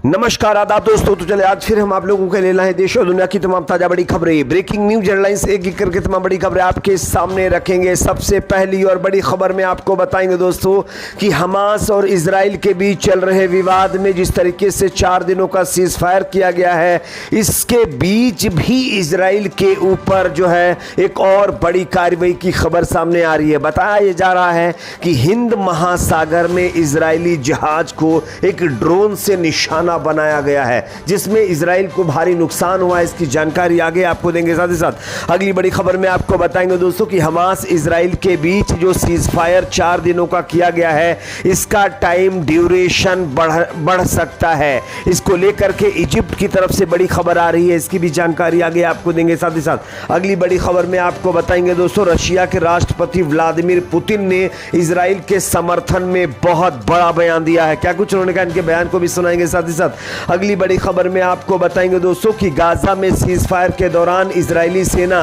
नमस्कार आदाब दोस्तों। तो चले आज फिर हम आप लोगों के लिए लाए देश और दुनिया की तमाम ताजा बड़ी खबरें, ब्रेकिंग न्यूज हेडलाइंस, एक एक करके तमाम बड़ी खबरें आपके सामने रखेंगे। सबसे पहली और बड़ी खबर में आपको बताएंगे दोस्तों कि हमास और इजराइल के बीच चल रहे विवाद में जिस तरीके से 4 दिनों का सीज फायर किया गया है, इसके बीच भी इजराइल के ऊपर जो है एक और बड़ी कार्रवाई की खबर सामने आ रही है। बताया जा रहा है कि हिंद महासागर में इजरायली जहाज को एक ड्रोन से निशाना बनाया गया है, जिसमें इजराइल को भारी नुकसान हुआ है। इसकी जानकारी आगे आपको देंगे। साथ ही साथ अगली बड़ी खबर में आपको बताएंगे दोस्तों कि हमास इजराइल के बीच जो सीज फायर 4 दिनों का किया गया है, इसका टाइम ड्यूरेशन बढ़ सकता है। इसको लेकर के इजिप्ट की तरफ से बड़ी खबर आ रही है, इसकी भी जानकारी आगे आपको देंगे। साथ ही साथ अगली बड़ी खबर में आपको बताएंगे दोस्तों रशिया के राष्ट्रपति व्लादिमीर पुतिन ने इजराइल के समर्थन में बहुत बड़ा बयान दिया है। क्या कुछ उन्होंने कहा, इनके बयान को भी सुनाएंगे। साथ ही साथ अगली बड़ी खबर में आपको बताएंगे दोस्तों कि गाजा में सीज फायर के दौरान इजरायली सेना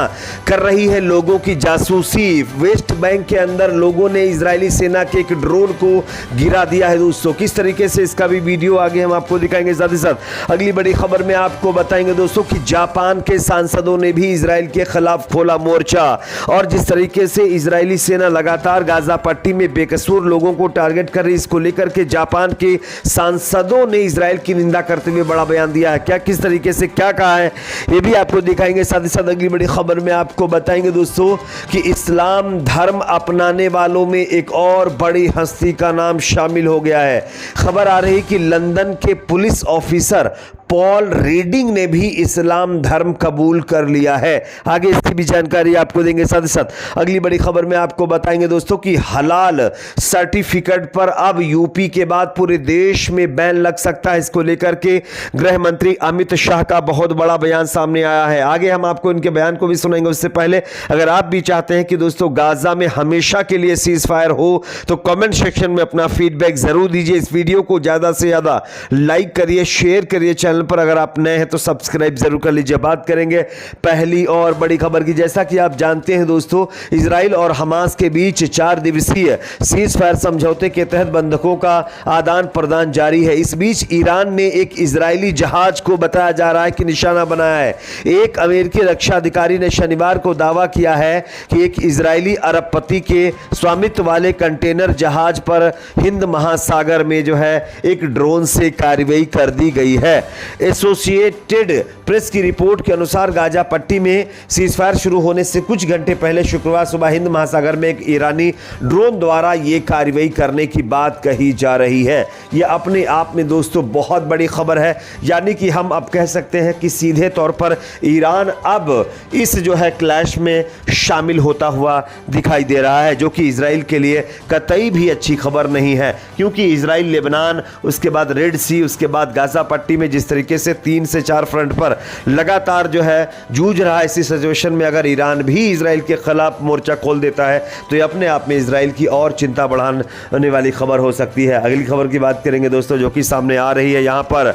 कर रही है लोगों की जासूसी। वेस्ट बैंक के अंदर लोगों ने इजरायली सेना के एक ड्रोन को गिरा दिया है दोस्तों। किस तरीके से, इसका भी वीडियो आगे हम आपको दिखाएंगे। साथ ही साथ अगली बड़ी खबर में आपको बताएंगे दोस्तों कि जापान के सांसदों ने भी इजराइल के खिलाफ खोला मोर्चा, और जिस तरीके से इजरायली सेना लगातार गाजा पट्टी में बेकसूर लोगों को टारगेट कर रही, इसको लेकर के जापान के सांसदों ने इजराइल की निंदा करते हुए बड़ा बयान दिया है। क्या किस तरीके से क्या कहा है, ये भी आपको दिखाएंगे। साथ ही साथ अगली बड़ी खबर में आपको बताएंगे दोस्तों कि इस्लाम धर्म अपनाने वालों में एक और बड़ी हस्ती का नाम शामिल हो गया है। खबर आ रही कि लंदन के पुलिस ऑफिसर पॉल रीडिंग ने भी इस्लाम धर्म कबूल कर लिया है। आगे इसकी भी जानकारी आपको देंगे। साथ ही साथ अगली बड़ी खबर में आपको बताएंगे दोस्तों कि हलाल सर्टिफिकेट पर अब यूपी के बाद पूरे देश में बैन लग सकता है। इसको लेकर के गृह मंत्री अमित शाह का बहुत बड़ा बयान सामने आया है। आगे हम आपको इनके बयान को भी सुनाएंगे। उससे पहले अगर आप भी चाहते हैं कि दोस्तों गाजा में हमेशा के लिए सीज फायर हो, तो कमेंट सेक्शन में अपना फीडबैक जरूर दीजिए। इस वीडियो को ज्यादा से ज्यादा लाइक करिए, शेयर करिए। चैनल पर अगर आप नए हैं तो सब्सक्राइब जरूर कर लीजिए। बात करेंगे पहली और बड़ी खबर की। जैसा कि आप जानते हैं दोस्तों, इजराइल और हमास के बीच 4 दिवसीय सीज फायर समझौते के तहत बंधकों का आदान प्रदान जारी है। इस बीच ईरान ने एक इजरायली जहाज को बताया जा रहा है कि निशाना बनाया है। एक अमेरिकी रक्षा अधिकारी ने शनिवार को दावा किया है कि एक इजरायली अरबपति के स्वामित्व वाले कंटेनर जहाज पर हिंद महासागर में जो है एक ड्रोन से कार्रवाई कर दी गई है। एसोसिएटेड प्रेस की रिपोर्ट के अनुसार गाजा पट्टी में सीजफायर शुरू होने से कुछ घंटे पहले शुक्रवार सुबह हिंद महासागर में एक ईरानी ड्रोन द्वारा यह कार्रवाई करने की बात कही जा रही है। यह अपने आप में दोस्तों बहुत बड़ी खबर है, यानी कि हम अब कह सकते हैं कि सीधे तौर पर ईरान अब इस जो है क्लैश में शामिल होता हुआ दिखाई दे रहा है, जो कि इजराइल के लिए कतई भी अच्छी खबर नहीं है। क्योंकि इजराइल लेबनान, उसके बाद रेड सी, उसके बाद गाजा पट्टी में जिस तरीके से 3 से 4 फ्रंट पर लगातार जो है जूझ रहा है, इसी सिचुएशन में अगर ईरान भी इजराइल के खिलाफ मोर्चा खोल देता है तो ये अपने आप में इजराइल की और चिंता बढ़ाने वाली खबर हो सकती है। अगली खबर की बात करेंगे दोस्तों, जो कि सामने आ रही है। यहां पर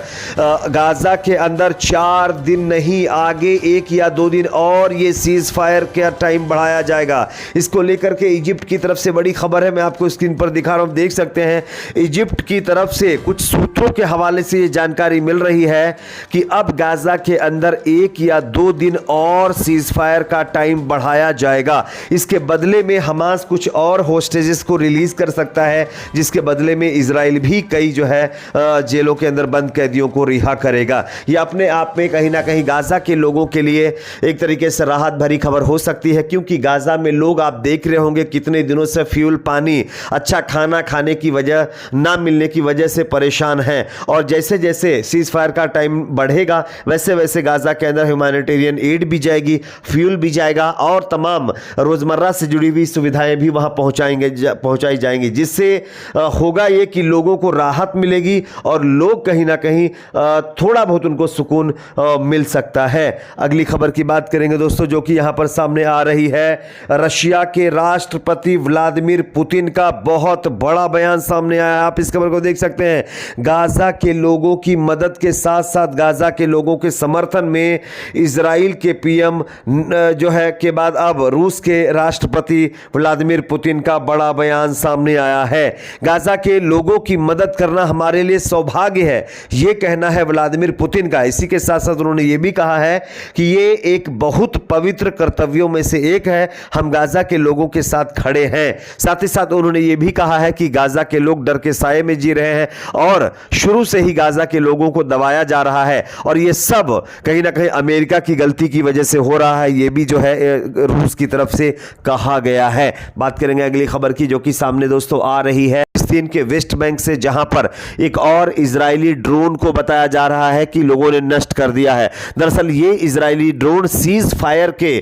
गाजा के अंदर 4 दिन नहीं, आगे 1 या 2 दिन और ये सीज फायर का टाइम बढ़ाया जाएगा। इसको लेकर के इजिप्ट की तरफ से बड़ी खबर है, मैं आपको स्क्रीन पर दिखा रहा हूं, देख सकते हैं। इजिप्ट की तरफ से कुछ सूत्रों के हवाले से ये जानकारी मिल रही है कि अब गाजा के अंदर 1 या 2 दिन और सीज फायर का टाइम बढ़ाया जाएगा। इसके बदले में हमास कुछ और होस्टेजेस को रिलीज कर सकता है, जिसके बदले में इजराइल भी कई जो है जेलों के अंदर बंद कैदियों को रिहा करेगा। यह अपने आप में कहीं ना कहीं गाजा के लोगों के लिए एक तरीके से राहत भरी खबर हो सकती है, क्योंकि गाजा में लोग, आप देख रहे होंगे, कितने दिनों से फ्यूल, पानी, अच्छा खाना खाने की वजह ना मिलने की वजह से परेशान हैं। और जैसे जैसे सीज फायर का टाइम बढ़ेगा वैसे वैसे गाजा के अंदर ह्यूमैनिटेरियन एड भी जाएगी, फ्यूल भी जाएगा, और तमाम रोजमर्रा से जुड़ी हुई सुविधाएं भी वहां पहुंचाई जाएंगी, जिससे होगा ये कि लोगों को राहत मिलेगी और लोग कहीं ना कहीं थोड़ा बहुत उनको सुकून मिल सकता है। अगली खबर की बात करेंगे दोस्तों, जो कि यहां पर सामने आ रही है। रशिया के राष्ट्रपति व्लादिमीर पुतिन का बहुत बड़ा बयान सामने आया। आप इस खबर को देख सकते हैं। गाजा के लोगों की मदद के साथ साथ गाजा के लोगों के समर्थन में इजराइल के पीएम जो है के बाद अब रूस के राष्ट्रपति व्लादिमीर पुतिन का बड़ा बयान सामने आया है। गाजा के लोगों की मदद करना हमारे लिए सौभाग्य है, ये कहना है व्लादिमीर पुतिन का। इसी के साथ साथ उन्होंने ये भी कहा है कि ये एक बहुत पवित्र कर्तव्यों में से एक है, हम गाजा के लोगों के साथ खड़े हैं। साथ ही साथ उन्होंने ये भी कहा है कि गाजा के लोग डर के साए में जी रहे हैं और शुरू से ही गाजा के लोगों को दबाया जा रहा है और ये सब कहीं ना कहीं अमेरिका की गलती की वजह से हो रहा है, ये भी जो है रूस की तरफ से कहा गया है। बात करेंगे अगली खबर की, जो कि सामने दोस्तों आ रही है फिलिस्तीन के वेस्ट बैंक से, जहां पर एक और इजरायली ड्रोन को बताया जा रहा है कि लोगों ने नष्ट कर दिया है। दरअसल ये इजरायली ड्रोन सीज फायर के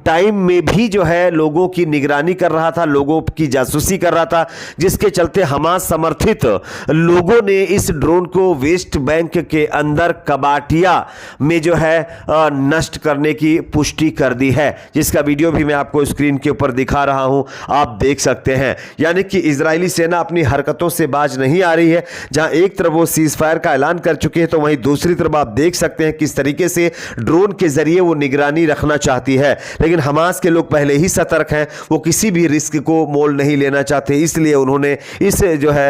टाइम में भी जो है लोगों की निगरानी कर रहा था, लोगों की जासूसी कर रहा था, जिसके चलते हमास समर्थित लोगों ने इस ड्रोन को वेस्ट बैंक के अंदर कबाटिया में जो है नष्ट करने की पुष्टि कर दी है, जिसका वीडियो भी मैं आपको स्क्रीन के ऊपर दिखा रहा हूं, आप देख सकते हैं। यानी कि इजरायली सेना अपनी हरकतों से बाज नहीं आ रही है। जहां एक तरफ वो सीज फायर का ऐलान कर चुके हैं, तो वहीं दूसरी तरफ आप देख सकते हैं किस तरीके से ड्रोन के जरिए वो निगरानी रखना चाहती है। लेकिन हमास के लोग पहले ही सतर्क हैं, वो किसी भी रिस्क को मोल नहीं लेना चाहते, इसलिए उन्होंने इस जो है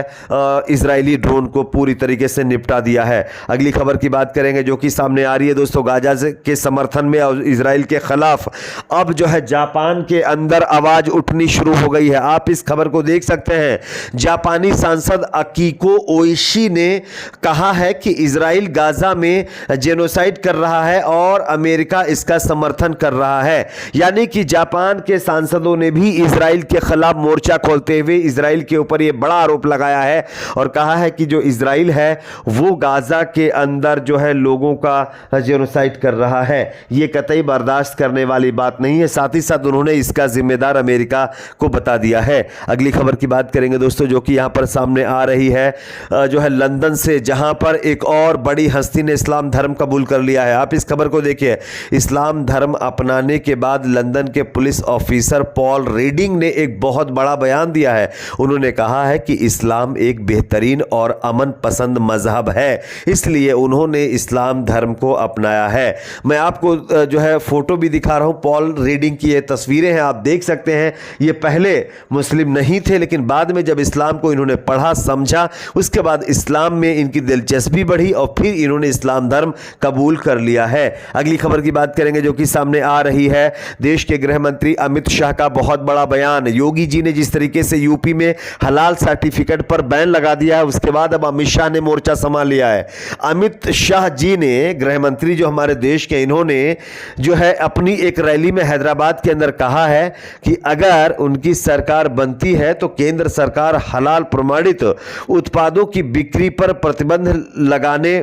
इजरायली ड्रोन को पूरी तरीके से निपटा दिया है। अगली खबर की बात करेंगे जो कि सामने आ रही है दोस्तों, गाजा के समर्थन में और इजराइल के खिलाफ अब जो है जापान के अंदर आवाज उठनी शुरू हो गई है। आप इस खबर को देख सकते हैं। जापानी सांसद अकीको ओइशी ने कहा है कि इजराइल गाजा में जेनोसाइड कर रहा है और अमेरिका इसका समर्थन कर रहा है। यानी कि जापान के सांसदों ने भी इजराइल के खिलाफ मोर्चा खोलते हुए इजराइल के ऊपर यह बड़ा आरोप लगाया है और कहा है कि जो इजराइल है वो गाजा के अंदर जो है लोगों का जेनोसाइड कर रहा है। यह कतई बर्दाश्त करने वाली बात नहीं है। साथ ही साथ उन्होंने इसका जिम्मेदार अमेरिका को बता दिया है। अगली खबर की बात करेंगे दोस्तों, जो कि यहां पर सामने आ रही है जो है लंदन से, जहां पर एक और बड़ी हस्ती ने इस्लाम धर्म कबूल कर लिया है। आप इस खबर को देखिए। इस्लाम धर्म अपनाने के बाद लंदन के पुलिस ऑफिसर पॉल रीडिंग ने एक बहुत बड़ा बयान दिया है। उन्होंने कहा है कि इस्लाम एक बेहतरीन और अमन पसंद मजहब है, इसलिए उन्होंने इस्लाम धर्म को अपनाया है। मैं आपको जो है फोटो भी दिखा रहा हूं, पॉल रीडिंग की ये तस्वीरें हैं, आप देख सकते हैं। ये पहले मुस्लिम नहीं थे, लेकिन बाद में जब इस्लाम को इन्होंने पढ़ा समझा, उसके बाद इस्लाम में इनकी दिलचस्पी बढ़ी और फिर इन्होंने इस्लाम धर्म कबूल कर लिया है। अगली खबर की बात करेंगे जो कि सामने आ रही है। देश के गृह मंत्री अमित शाह का बहुत बड़ा बयान। योगी जी ने जिस तरीके से यूपी में हलाल सर्टिफिकेट पर बैन लगा दिया है, उसके बाद अब अमित शाह ने मोर्चा संभाल लिया है। अमित शाह जी ने, गृह मंत्री जो हमारे देश के, इन्होंने जो है अपनी एक रैली में हैदराबाद के अंदर कहा है कि अगर उनकी सरकार बनती है तो केंद्र सरकार हलाल प्रमाणित उत्पादों की बिक्री पर प्रतिबंध लगाने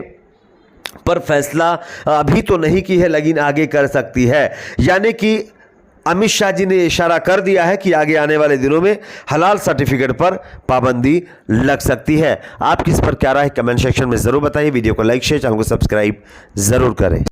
पर फैसला अभी तो नहीं की है, लेकिन आगे कर सकती है। यानी कि अमित शाह जी ने इशारा कर दिया है कि आगे आने वाले दिनों में हलाल सर्टिफिकेट पर पाबंदी लग सकती है। आप किस पर क्या राय है कमेंट सेक्शन में जरूर बताइए। वीडियो को लाइक शेयर, चैनल को सब्सक्राइब जरूर करें।